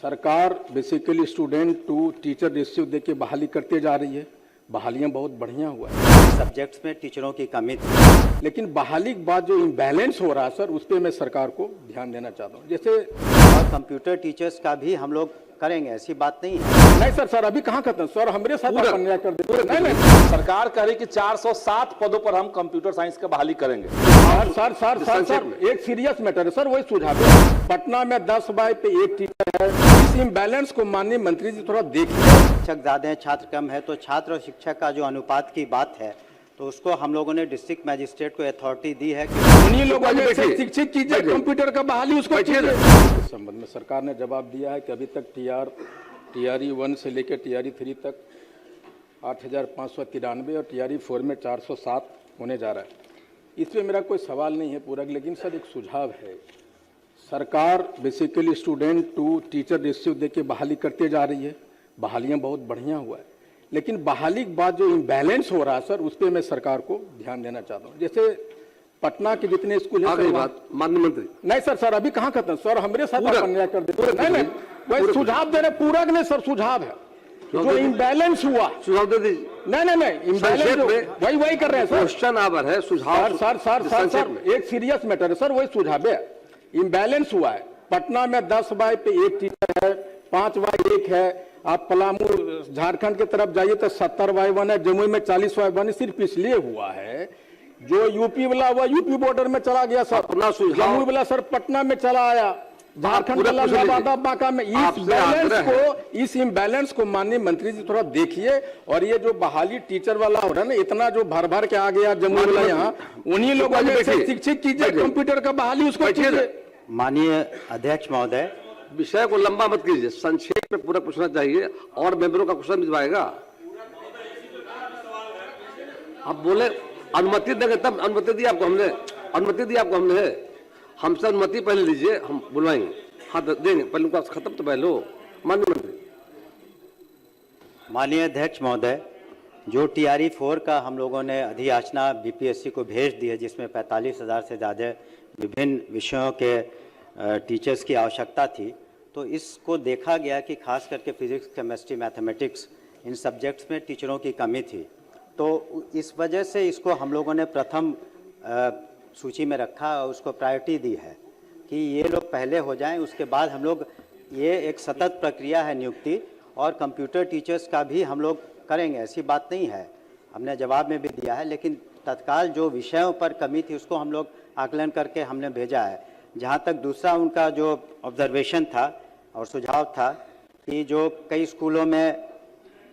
सरकार basically student to teacher ratio दे के बहाली करते जा रही है। बहालियां बहुत बढ़िया हुआ है। सब्जेक्ट्स में टीचरों की कमी थी, लेकिन बहाली के बाद जो इम्बैलेंस हो रहा है सर, उस पर मैं सरकार को ध्यान देना चाहता हूँ। जैसे और कंप्यूटर टीचर्स का भी हम लोग करेंगे, ऐसी बात नहीं है। नहीं सर अभी कहाँ खत्म सर, हमारे साथ आप अन्याय कर देते। नहीं सरकार कह रही कि 407 पदों पर हम कंप्यूटर साइंस का बहाली करेंगे। सर एक सीरियस मैटर है सर, वही सुझाव है। पटना में 10 बाई पे 1 टीचर है। इस इम्बैलेंस को माननीय मंत्री जी थोड़ा देखिए। शिक्षक ज्यादा है, छात्र कम है, तो छात्र और शिक्षक का जो अनुपात की बात है, तो उसको हम लोगों ने डिस्ट्रिक्ट मैजिस्ट्रेट को अथॉरिटी दी है कि उन्हीं लोगों ने शिक्षित कीजिए, कंप्यूटर का बहाली उसको कीजिए। इस संबंध में सरकार ने जवाब दिया है कि अभी तक टीआरई 1 से लेकर टीआरई 3 तक 8,593 और टीआरई 4 में 407 होने जा रहा है। इसमें मेरा कोई सवाल नहीं है पूरा, लेकिन सर एक सुझाव है। सरकार basically student to teacher ratio दे के बहाली करते जा रही है। बहालियां बहुत बढ़िया हुआ है, लेकिन बहाली के बाद जो इम्बैलेंस हो रहा है सर, उस पर मैं सरकार को ध्यान देना चाहता हूँ। जैसे पटना के जितने स्कूल हैं, माननीय मंत्री। नहीं सर अभी कहाँ खत्म सर, हमारे साथ आप अन्याय कर देते। नहीं वही सुझाव दे रहे, पूरा नहीं सर, सुझाव है जो इम्बैलेंस हुआ, सुझाव दे दीजिए। नहीं इम्बैलेंस वही कर रहे हैं सर। क्वेश्चन आवर है, सुझाव सर एक सीरियस मैटर है सर, वही सुझाव है। इम्बैलेंस हुआ है। पटना में 10 बाई पे 1 टीचर है, 5 बाई 1 है। आप पलामू झारखंड की तरफ जाइए तो 70 बाई 1 है, जमुई में 40 बाई 1 सिर्फ इसलिए हुआ है जो यूपी वाला हुआ यूपी बॉर्डर में चला गया सर, जमुई वाला सर पटना में चला आया, झारखंड वाला नवादा बांका में। इस इम्बैलेंस को माननीय मंत्री जी थोड़ा देखिए। और ये जो बहाली टीचर वाला हो रहा है ना, इतना जो भर के आ गया जमुई वाला, यहाँ उन्हीं लोगों ने शिक्षित कीजिए, कंप्यूटर का बहाली उसको कीजिए। माननीय अध्यक्ष महोदय, विषय को लंबा मत कीजिए, संक्षेप में पूरा पूछना चाहिए और मेंबरों का क्वेश्चन भिजवाएगा। आप बोले अनुमति देंगे तब, अनुमति दी आपको हमने, हमसे अनुमति पहले लीजिए, हम बुलवाएंगे। हाँ देंगे, पहले उनका खत्म तो पहले हो। माननीय मंत्री। माननीय अध्यक्ष महोदय, जो टीआरई 4 का हम लोगों ने अधियाचना बीपीएससी को भेज दी है, जिसमें 45,000 से ज़्यादा विभिन्न विषयों के टीचर्स की आवश्यकता थी, तो इसको देखा गया कि खास करके फिजिक्स, केमिस्ट्री, मैथमेटिक्स, इन सब्जेक्ट्स में टीचरों की कमी थी। तो इस वजह से इसको हम लोगों ने प्रथम सूची में रखा और उसको प्रायोरिटी दी है कि ये लोग पहले हो जाएं। उसके बाद हम लोग, ये एक सतत प्रक्रिया है नियुक्ति, और कंप्यूटर टीचर्स का भी हम लोग करेंगे, ऐसी बात नहीं है। हमने जवाब में भी दिया है, लेकिन तत्काल जो विषयों पर कमी थी उसको हम लोग आकलन करके हमने भेजा है। जहाँ तक दूसरा उनका जो ऑब्जर्वेशन था और सुझाव था कि जो कई स्कूलों में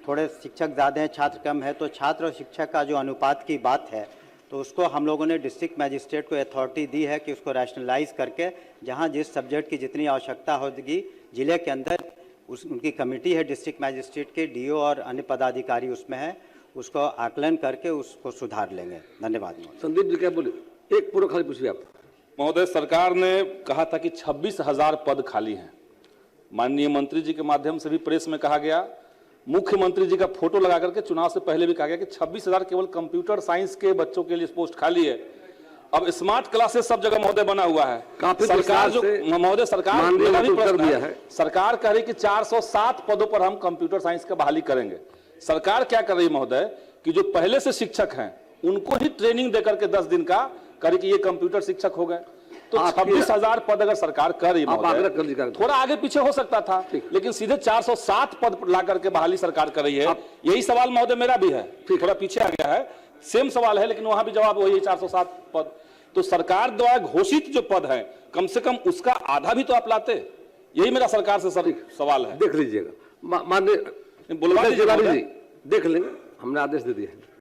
थोड़े शिक्षक ज़्यादा हैं, छात्र कम है, तो छात्र और शिक्षक का जो अनुपात की बात है, तो उसको हम लोगों ने डिस्ट्रिक्ट मैजिस्ट्रेट को अथॉरिटी दी है कि उसको रैशनलाइज करके जहाँ जिस सब्जेक्ट की जितनी आवश्यकता होगी जिले के अंदर, उनकी कमेटी है डिस्ट्रिक्ट मैजिस्ट्रेट के, डीओ और अन्य पदाधिकारी उसमें है, उसको आकलन करके उसको सुधार लेंगे। धन्यवाद। संदीप जी क्या बोले, एक पूरा खाली पूछिए आप। महोदय, सरकार ने कहा था कि 26,000 पद खाली हैं। माननीय मंत्री जी के माध्यम से भी प्रेस में कहा गया, मुख्यमंत्री जी का फोटो लगा करके चुनाव से पहले भी कहा गया कि 26,000 केवल कंप्यूटर साइंस के बच्चों के लिए पोस्ट खाली है। अब स्मार्ट क्लासेस सब जगह महोदय बना हुआ है। सरकार जो महोदय सरकार कह रही कि 407 पदों पर हम कंप्यूटर साइंस का बहाली करेंगे। सरकार क्या कर रही है महोदय कि जो पहले से शिक्षक हैं उनको ही ट्रेनिंग देकर के 10 दिन का करे कि ये कंप्यूटर शिक्षक हो गए। तो 26,000 पद अगर सरकार कर रही है, थोड़ा आगे पीछे हो सकता था, लेकिन सीधे 407 पद ला करके बहाली सरकार कर रही है। यही सवाल महोदय मेरा भी है, थोड़ा पीछे आ गया है, सेम सवाल है, लेकिन वहां भी जवाब वही है, 407 पद। तो सरकार द्वारा घोषित जो पद है, कम से कम उसका आधा भी तो आप लाते। यही मेरा सरकार से सवाल है। देख लीजिएगा, माननीय बुलवा दीजिए, देख लेंगे, हमने आदेश दे दिया है।